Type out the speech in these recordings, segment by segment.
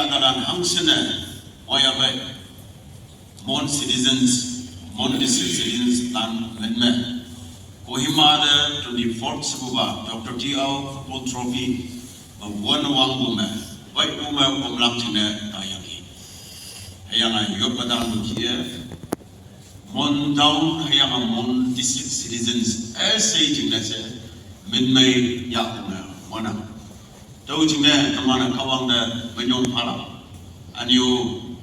dalan hangsene oya bay Mon citizens, Mon district citizens lan menme. Kohima the 24th Sabuba, Dr.T Ao.Trophy, one woman, white woman from Laptine, Tayaki. Hayanga Yopadan here, Mon.Town, Hayanga Mon district citizens, as saying that mid-May Yakuna, one. Dojine, Kamana Kawang the Menyong Pala, and you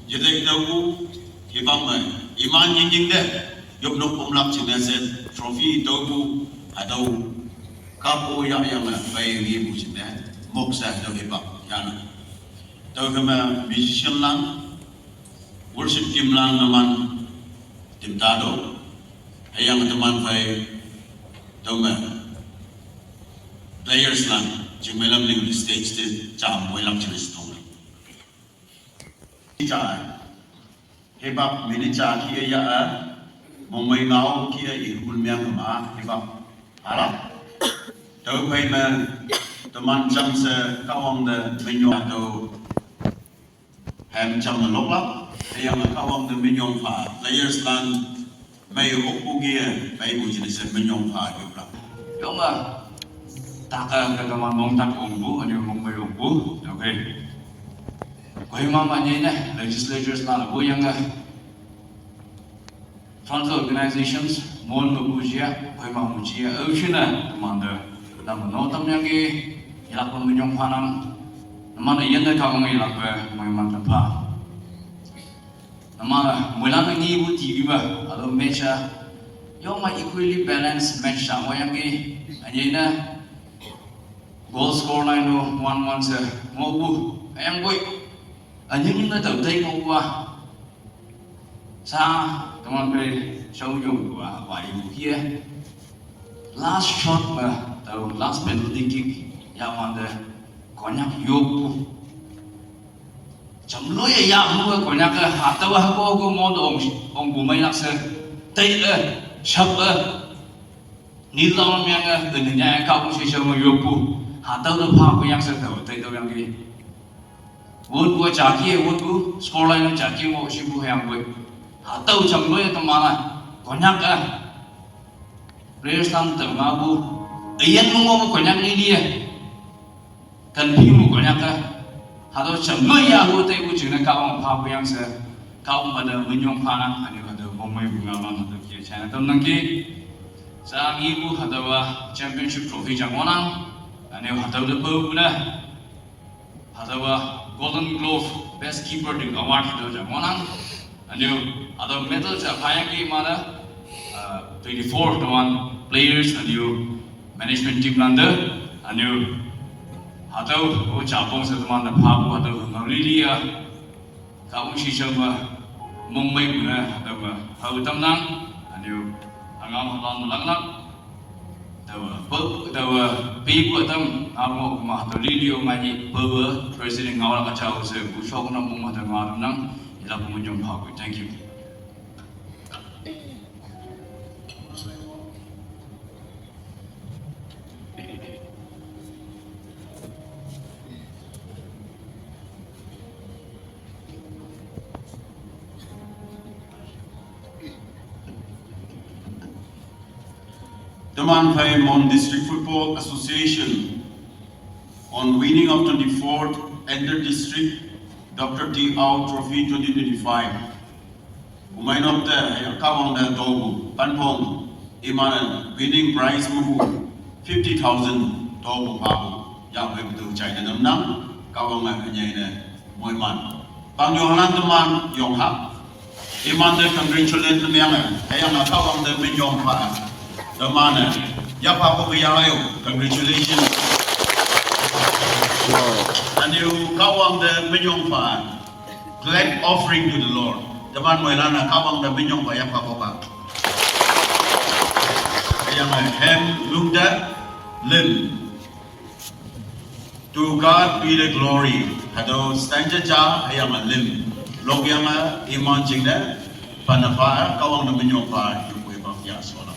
Jedek Dogu, Hibama, Iman Ying there. Yop no pomlak chinese trophy dobu adau kapo yang bay ribu chinese moksa do hibak yana do kama musician lang worship team lang naman tim tado ayang teman bay doma players lang jingmelam ning stage te jam moilam chinese tong cha hibak mini cha ki ya Mumbai ngau kia irul miang ma hibak ala tau pai ma teman jam se kawang de menyong tau hem jam lok lak yang kawang de menyong pha players lan mai hok kia mai bu jenis menyong pha hibak đúng rồi ta cái teman Mon.Town unggu ani Mumbai unggu oke koi mama ni ne legislatures lan bu yang Trans organizations, Mon Mujia, Pema Mujia, Oceana, Commander, Namanotam Yangi, Ilakon Minyong Panam, Namana Yenda Kang Ilakwe, my Mantapa. Namana Mulana Nibu Tiba, Alo Mecha, Yoma equally balanced match Wayangi, and Yena goal score line 1-1 Mobu, Ayangway, and you know the take over Sa. Teman pe show yung why here last shot the last penalty kick yang mana Konyak yoku jam lo ya yang lu Konyak atau aku mau ong bumai laksa tay shap nilam yang dengan kau sih sama yoku atau tu apa yang saya tahu tay tu yang ini wood gua jaki wood gua score line jaki mau sih gua yang gua atau jam lo itu mana Konyak players tam termabu ayan nunggu Konyak ni dia kan pimu Konyak atau jam lo ya aku tahu cina kau apa yang se kau pada menyong panah ani pada bomai bunga mana tu kia cina tu nanti saat ibu atau championship trophy jangan ani atau tu pun atau golden glove best keeper di award itu jangan ani atau medal apa yang mana 24 teman players and you management team landa and you atau capung seteman dapat atau ngelilia kamu sih coba Mumbai guna atau tamnang and you angam lang tahu pipu tam aku mah atau lilia ngaji bawa presiden ngawal kacau se busuk nampung mah tengah nang ilah pengunjung bahagia. Thank you. The Mon District Football Association on winning of 24th Inter-District Dr.T Ao.Trophy 2025. Umainop the Kawang the Tobu, Panpong, Imanan, winning prize Mubu, 50,000 Tobu Pabu, Yahweh to China Namnam, Kawang Anyana, Moiman. Pang Yohanan the man, Yonghap, Iman the congratulate the Mianga, Ayama Kawang the Minyong Pa. The man, Yapa Yayo, congratulations. And you kawang the Minyong Pa, glad offering to the Lord. The man Moilana kawang the Minyong Pa Yapa Kopa. Ayama Hem Lugda Lim. To God be the glory. Hado Stanja Ja Ayama Lim. Logyama Iman Jingda, Panafa, kawang the Minyong Pa, Yukuiba Yasola.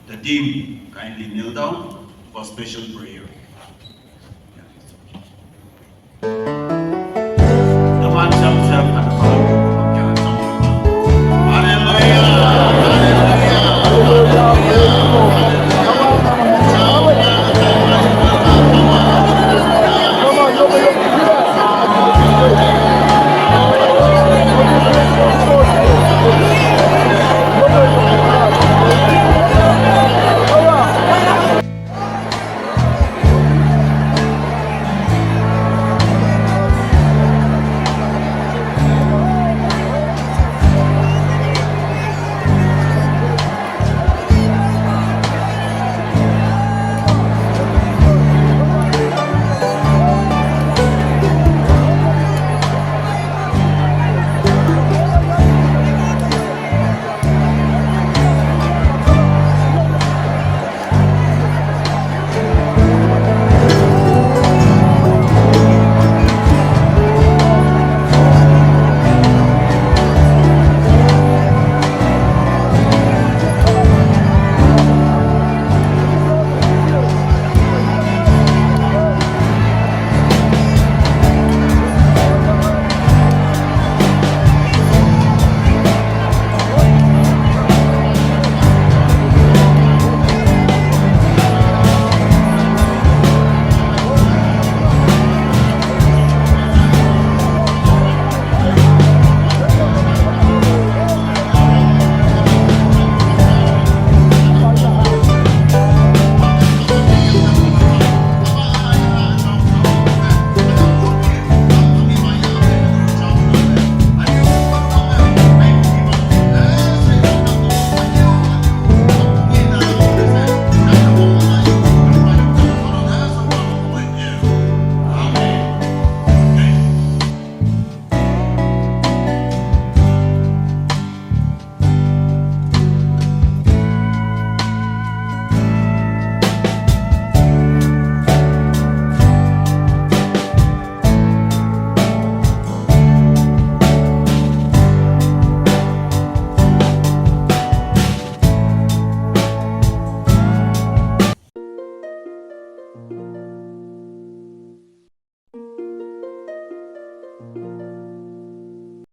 The team kindly kneel down for special prayer. The man